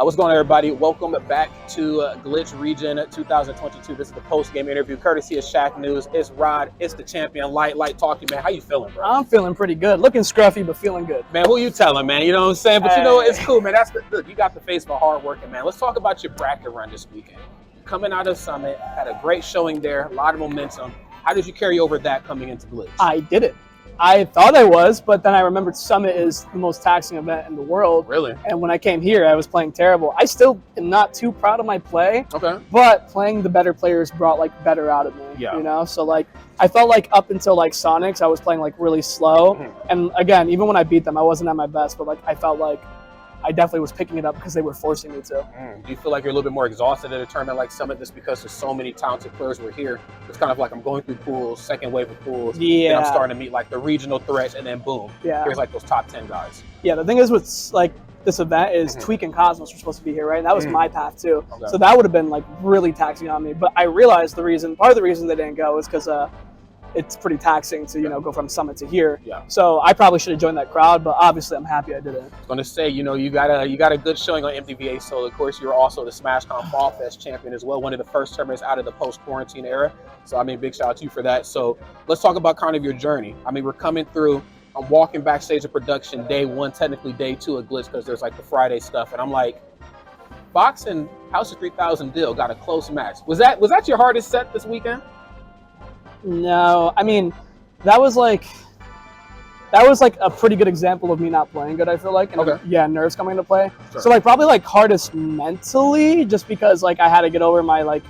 What's going on, everybody? Welcome back to Glitch Regen 2022. This is the post-game interview courtesy of Shacknews. It's Rod. It's the champion. Light talking, man. How you feeling, bro? I'm feeling pretty good. Looking scruffy, but feeling good. Man, who you telling, man? You know what I'm saying? But you know, it's cool, man. Look, you got the face of a hard-working man. Let's talk about your bracket run this weekend. Coming out of Summit, had a great showing there, a lot of momentum. How did you carry over that coming into Glitch? I did it. I thought I was, but then I remembered Summit is the most taxing event in the world. Really? And when I came here, I was playing terrible. I still am not too proud of my play. Okay. But playing the better players brought like better out of me. Yeah. You know? So like I felt like up until like Sonics, I was playing like really slow. Mm-hmm. And again, even when I beat them, I wasn't at my best, but like I felt like I definitely was picking it up because they were forcing me to. Do you feel like you're a little bit more exhausted at a tournament like Summit just because there's so many talented players were here? It's kind of like I'm going through pools, second wave of pools. Yeah. Then I'm starting to meet like the regional threats, and then boom, Yeah. here's like those top 10 guys. Yeah, the thing is with like this event is Tweak and Cosmos are supposed to be here, right? And that was my path too. Okay. So that would have been like really taxing on me. But I realized part of the reason they didn't go is because it's pretty taxing to, you know, go from Summit to here. Yeah. So I probably should have joined that crowd, but obviously I'm happy I didn't. I was gonna say, you know, you got a good showing on MDVA, so of course you're also the SmashCon Fall Fest champion as well, one of the first tournaments out of the post-quarantine era. So I mean, big shout out to you for that. So let's talk about kind of your journey. I mean, we're coming through. I'm walking backstage of production, day one, technically day two of Glitch, because there's like the Friday stuff, and I'm like, Fox and House of 3000 Dill got a close match. Was that your hardest set this weekend? No, I mean, that was like a pretty good example of me not playing good, I feel like. And Okay. yeah, nerves coming into play. Sure. So like probably like hardest mentally, just because like I had to get over my like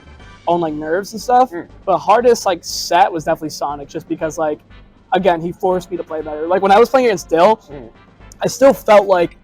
own like nerves and stuff. But hardest like set was definitely Sonic, just because like again he forced me to play better. Like when I was playing against Dill, I still felt like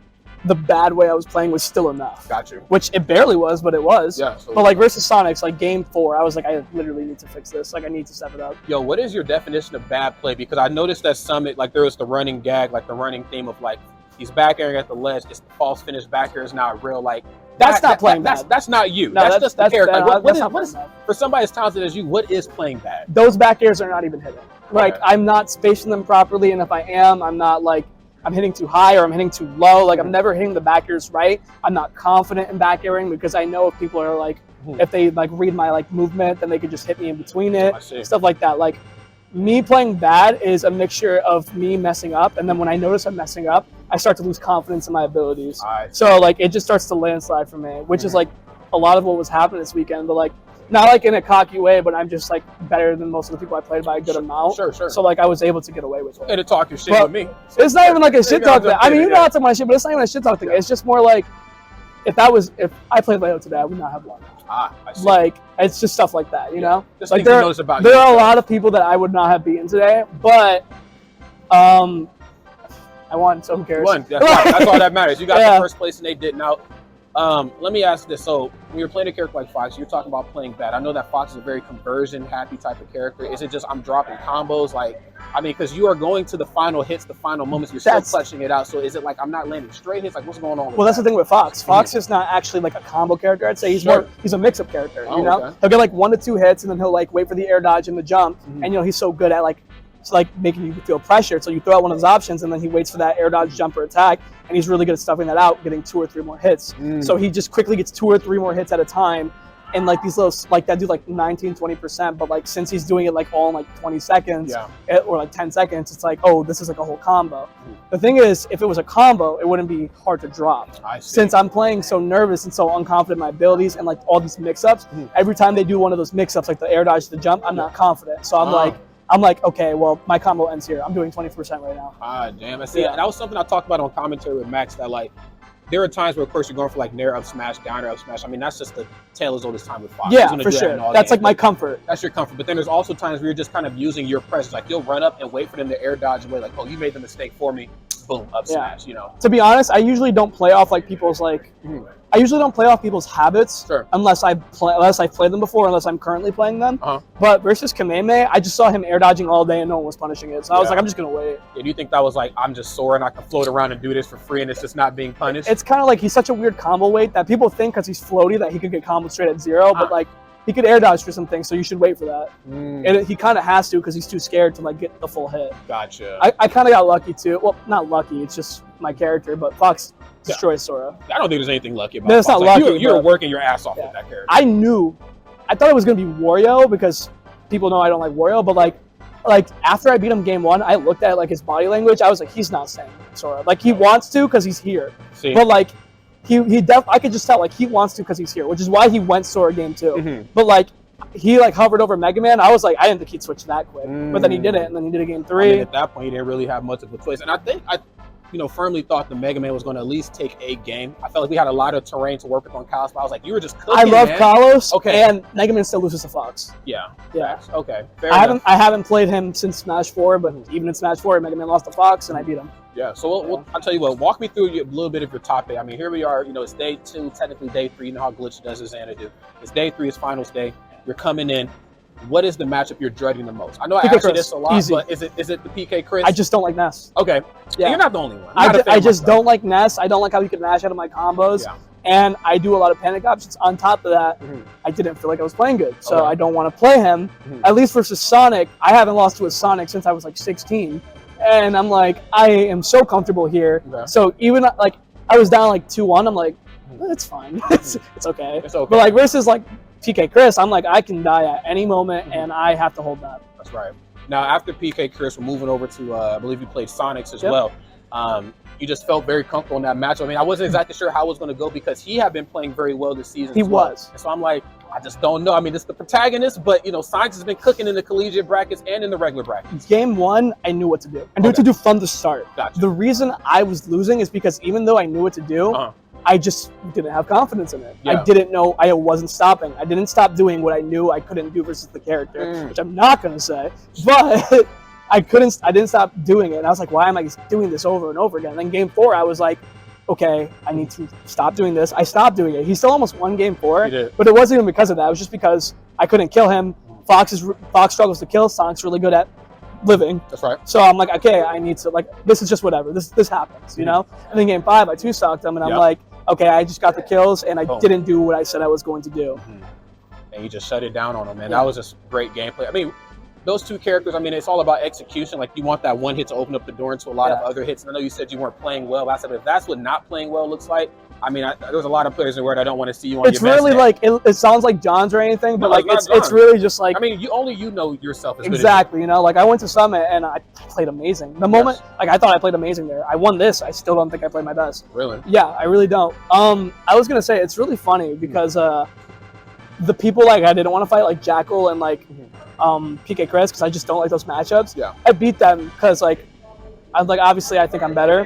the bad way I was playing was still enough. Got you. Which it barely was, but it was. Yeah. So but like versus Sonics, like game 4, I was like, I literally need to fix this. Like I need to step it up. Yo, what is your definition of bad play? Because I noticed that Summit, like there was the running gag, like the running theme of like he's back airing at the ledge. It's the false finish back air is not real. Like That's not playing bad. That's not you. No, that's just the character. Like, what is bad. for somebody as talented as you? What is playing bad? Those back airs are not even hitting. Like Okay. I'm not spacing them properly, and if I am, I'm not like I'm hitting too high or I'm hitting too low. Like I'm never hitting the back airs right. I'm not confident in back airing because I know if people are like, if they like read my like movement, then they could just hit me in between it. I see. Stuff like that. Like me playing bad is a mixture of me messing up, and then when I notice I'm messing up, I start to lose confidence in my abilities. So like it just starts to landslide for me, which is like a lot of what was happening this weekend. But like not like in a cocky way, but I'm just like better than most of the people I played by a good amount. Sure. So like I was able to get away with it. And to talk your shit But with me. It's not even like a shit talk thing. I mean, you know how to talk my shit, but it's not even a shit talk thing. It's just more like if I played Leo today, I would not have won. I see. Like it's just stuff like that, you know. Just Like things you notice about there you. are a lot of people that I would not have beaten today, but I won, so who cares? One. That's all that matters. You got Yeah. the first place and they didn't out. Let me ask this. So when you're playing a character like Fox, you're talking about playing bad. I know that Fox is a very conversion happy type of character. Is it just I'm dropping combos? Like, I mean, because you are going to the final hits, the final moments, you're still clutching it out. So is it like I'm not landing straight hits? Like what's going on with Well, that's that? the thing with Fox. Fox is not actually like a combo character. I'd say he's he's a mix-up character. Oh, You know, okay. he'll get like 1 to 2 hits, and then he'll like wait for the air dodge and the jump, and you know he's so good at like making you feel pressure. So you throw out one of his options, and then he waits for that air dodge, jump, or attack, and he's really good at stuffing that out, getting 2 or 3 more hits. So he just quickly gets 2 or 3 more hits at a time. And like these little, like that dude like 19-20%, but like since he's doing it like all in like 20 seconds or like 10 seconds, it's like, oh, this is like a whole combo. The thing is, if it was a combo, it wouldn't be hard to drop. I see. Since I'm playing so nervous and so unconfident in my abilities and like all these mix-ups, every time they do one of those mix-ups, like the air dodge, the jump, I'm not confident. So I'm like, okay, well, my combo ends here. I'm doing 20% right now. Damn. I see. That was something I talked about on commentary with Max, that like there are times where, of course, you're going for like nair up smash, down air up smash. I mean, that's just the tale as old as time with Fox. Yeah, for sure. That's like my comfort. That's your comfort. But then there's also times where you're just kind of using your presence. Like you'll run up and wait for them to air dodge away. Like, oh, you made the mistake for me. Boom, up smash. You know. To be honest, I usually don't play off like people's like. I usually don't play off people's habits unless I've played them before, unless I'm currently playing them. But versus Kameme, I just saw him air dodging all day and no one was punishing it. So I was like, I'm just gonna wait. Yeah, do you think that was like I'm just sore and I can float around and do this for free and it's just not being punished? It's kind of like he's such a weird combo weight that people think because he's floaty that he could get comboed straight at 0, but like he could air dodge for some things, so you should wait for that. And he kind of has to because he's too scared to like get the full hit. Gotcha. I kind of got lucky too. Well, not lucky. It's just my character, but Fox destroys Sora. I don't think there's anything lucky about No, it's Fox. not Like, lucky, you're but- working your ass off with that character. I thought it was gonna be Wario because people know I don't like Wario, but like after I beat him game 1, I looked at like his body language. I was like, he's not saying Sora. Like he wants to because he's here, See? but like I could just tell like he wants to because he's here, which is why he went Sora game 2. Mhm. But like he like hovered over Mega Man. I was like, I didn't think he'd switch that quick, but then he did it, and then he did it game 3. I mean, at that point, he didn't really have much of a choice. And I think I firmly thought the Mega Man was going to at least take a game. I felt like we had a lot of terrain to work with on Kalos, but I was like, you were just cooking, I love man. Kalos, Okay. and Mega Man still loses to Fox. Yeah. Yeah. Okay. Fair I enough. haven't played him since Smash 4, but even in Smash 4, Mega Man lost to Fox, and I beat him. Yeah. So I'll tell you what. Walk me through a little bit of your top 8. I mean, here we are. It's day 2, technically day 3. You know how Glitch does his Xanadu. It's day 3. It's finals day. You're coming in. What is the matchup you're dreading the most? I know I PK asked you Chris. this a lot, Easy. but is it the PK Chris? I just don't like Ness. Okay. Yeah. You're not the only one. I just don't like Ness. I don't like how he can mash out of my combos. Yeah. And I do a lot of panic options. On top of that, I didn't feel like I was playing good. So Okay. I don't want to play him. At least versus Sonic, I haven't lost to a Sonic since I was like 16. And I'm like, I am so comfortable here. Okay. So even like I was down like 2-1, I'm like, it's fine. It's okay. It's okay. But like versus like PK Chris, I'm like, I can die at any moment and I have to hold that. That's right. Now, after PK Chris, we're moving over to, I believe you played Sonics as Yep. well. You just felt very comfortable in that match. I mean, I wasn't exactly sure how it was going to go because he had been playing very well this season. He as well. was. And so I'm like, I just don't know. I mean, it's the protagonist, but, Sonics has been cooking in the collegiate brackets and in the regular brackets. Game 1, I knew what to do. I knew what to do from the start. Gotcha. The reason I was losing is because even though I knew what to do, Uh-huh. I just didn't have confidence in it. Yeah. I didn't know I wasn't stopping. I didn't stop doing what I knew I couldn't do versus the character, which I'm not going to say. But I didn't stop doing it. And I was like, why am I doing this over and over again? And then game 4, I was like, okay, I need to stop doing this. I stopped doing it. He still almost won game 4, He did. but it wasn't even because of that. It was just because I couldn't kill him. Fox struggles to kill. Sonic's really good at living. That's right. So I'm like, okay, I need to, like, this is just whatever. This happens, you know? And then game 5, I 2-stocked him, and I'm Yep. like, okay, I just got the kills, and I Boom. didn't do what I said I was going to do. And you just shut it down on him, man. Yeah. That was just great gameplay. I mean, those two characters, I mean, it's all about execution. Like, you want that one hit to open up the door into a lot of other hits. And I know you said you weren't playing well. But I said, if that's what not playing well looks like, I mean, there's a lot of players in the world I don't want to see you on It's your best really day. like, it sounds like John's or anything, but No, like, it's not it's John's. really just like, I mean, you know yourself as exactly, you know, like I went to Summit and I played amazing. The moment, like I thought I played amazing there. I won this. I still don't think I played my best. good as you. Really? Yeah, I really don't. I was gonna say it's really funny because the people like I didn't want to fight like Jackal and like PK Chris because I just don't like those matchups. Yeah. I beat them because like I'm like obviously I think I'm better,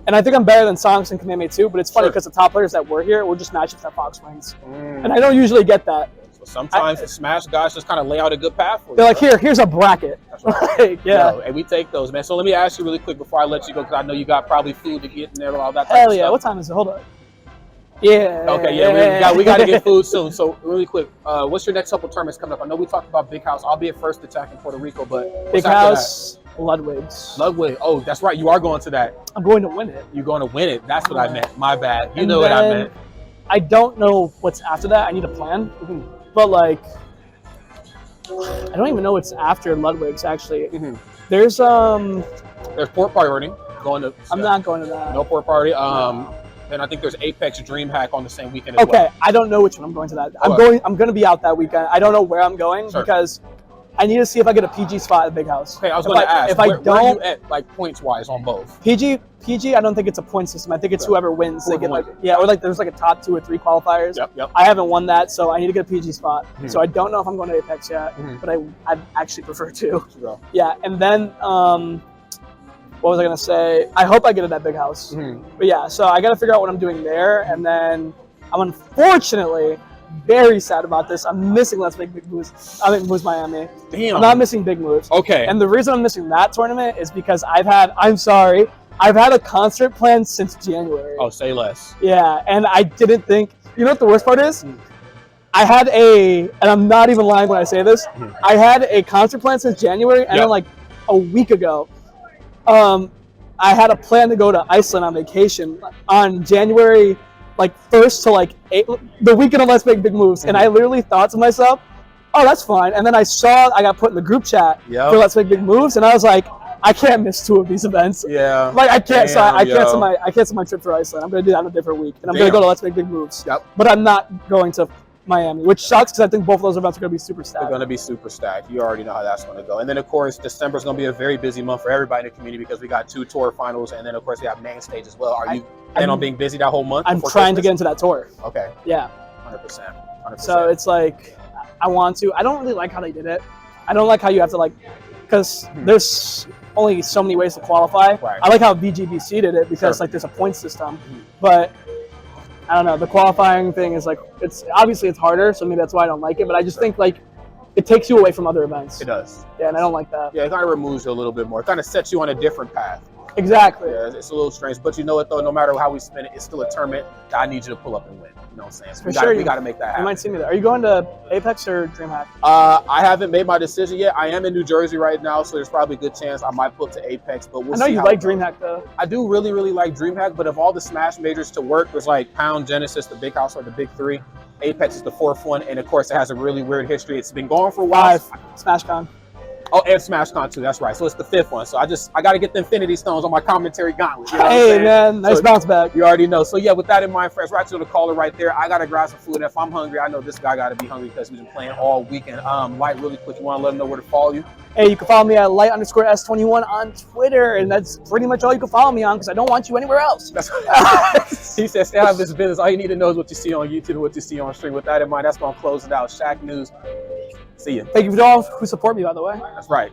and I think I'm better than Sonics and Kamehameha too. But it's funny Sure. because the top players that were here were just matchups that Fox wins, and I don't usually get that. So sometimes the Smash guys just kind of lay out a good path for you. They're like, here's a bracket. That's right. Like, yeah. Yo, and we take those, man. So let me ask you really quick before I let you go, because I know you got probably food to get in there and all that type Hell of yeah. stuff. What time is it? Hold on. Yeah. Okay, yeah, we got to get food soon. So really quick, what's your next couple tournaments coming up? I know we talked about Big House. I'll be at First Attack in Puerto Rico, but Big what's after House, Ludwig's. that? Ludwig. Oh, that's right. You are going to that. I'm going to win it. You're going to win it. That's what I meant. My bad. You And know what I then meant. I don't know what's after that. I need a plan. But like, I don't even know what's after Ludwig's actually. There's There's Port Priority going to. I'm not going to that. No Port Priority. And I think there's Apex DreamHack on the same weekend as Okay, well. I don't know which one I'm going to that. Okay. I'm going to be out that weekend. I don't know where I'm going Sure. because I need to see if I get a PG spot at Big House. Okay, I was If going to ask. If I where are don't, you at, like points wise on both? PG, I don't think it's a point system. I think it's Okay. whoever wins. They Whoever get like wins. or like there's like a top 2 or 3 qualifiers. Yep. I haven't won that, so I need to get a PG spot. So I don't know if I'm going to Apex yet, but I'd actually prefer to. Go. Yeah, and then what was I gonna say? I hope I get it at Big House. But yeah, so I gotta figure out what I'm doing there, and then I'm unfortunately very sad about this. I'm missing Let's Make Big Moves. I mean, Moves Miami. Damn. I'm not missing Big Moves. Okay. And the reason I'm missing that tournament is because I've had a concert planned since January. Oh, say less. Yeah, and I didn't think. You know what the worst part is? I had and I'm not even lying when I say this. I had a concert plan since January, and then like a week ago, I had a plan to go to Iceland on vacation on January like 1st to like 8th, the weekend of Let's Make Big Moves, and I literally thought to myself, oh, that's fine. And then I saw I got put in the group chat for Let's Make Big Moves, and I was like, I can't miss 2 of these events. Yeah. Like I can't. So I cancel yo. I cancel my trip for Iceland. I'm gonna do that on a different week, and I'm Damn. gonna go to Let's Make Big Moves. Yep. But I'm not going to Miami, which sucks because I think both of those events are gonna be super stacked. They're going to be super stacked. You already know how that's going to go. And then, of course, December is going to be a very busy month for everybody in the community because we got 2 tour finals, and then, of course, we have main stage as well. Are you planning on being busy that whole month? I'm trying to get into that tour. Okay. Yeah. 100%. 100%. So it's like I want to. I don't really like how they did it. I don't like how you have to like, because there's only so many ways to qualify. Right. I like how VGBC did it because like there's a point system, but I don't know. The qualifying thing is like it's harder, so maybe that's why I don't like it. But I just think like it takes you away from other events. It does. Yeah, and I don't like that. Yeah, it kind of removes you a little bit more. It kind of sets you on a different path. Exactly. Yeah, it's a little strange, but you know what though? No matter how we spin it, it's still a tournament that I need you to pull up and win. You know what I'm saying? So we got to make that happen. You might see me there. Are you going to Apex or DreamHack? I haven't made my decision yet. I am in New Jersey right now, so there's probably a good chance I might pull up to Apex. But we'll see. I know you like DreamHack though. I do really, really like DreamHack, but of all the Smash majors to work, there's like Pound, Genesis, the Big House are the big 3. Apex is the 4th one, and of course it has a really weird history. It's been going for a while. 5. SmashCon. Oh, and SmashCon too. That's right. So it's the 5th one. So I got to get the Infinity Stones on my commentary gauntlet. You know Hey man, nice bounce back. You already know. So yeah, with that in mind, friends, right to the caller right there. I gotta grab some food. And if I'm hungry, I know this guy gotta be hungry because we've been playing all weekend. Light, really quick, you want to let him know where to follow you? Hey, you can follow me at light_S21 on Twitter, and that's pretty much all you can follow me on because I don't want you anywhere else. He said, stay out of his business. All you need to know is what you see on YouTube and what you see on stream. With that in mind, that's gonna close it out. Shacknews. See you. Thank you to all who support me, by the way. That's right.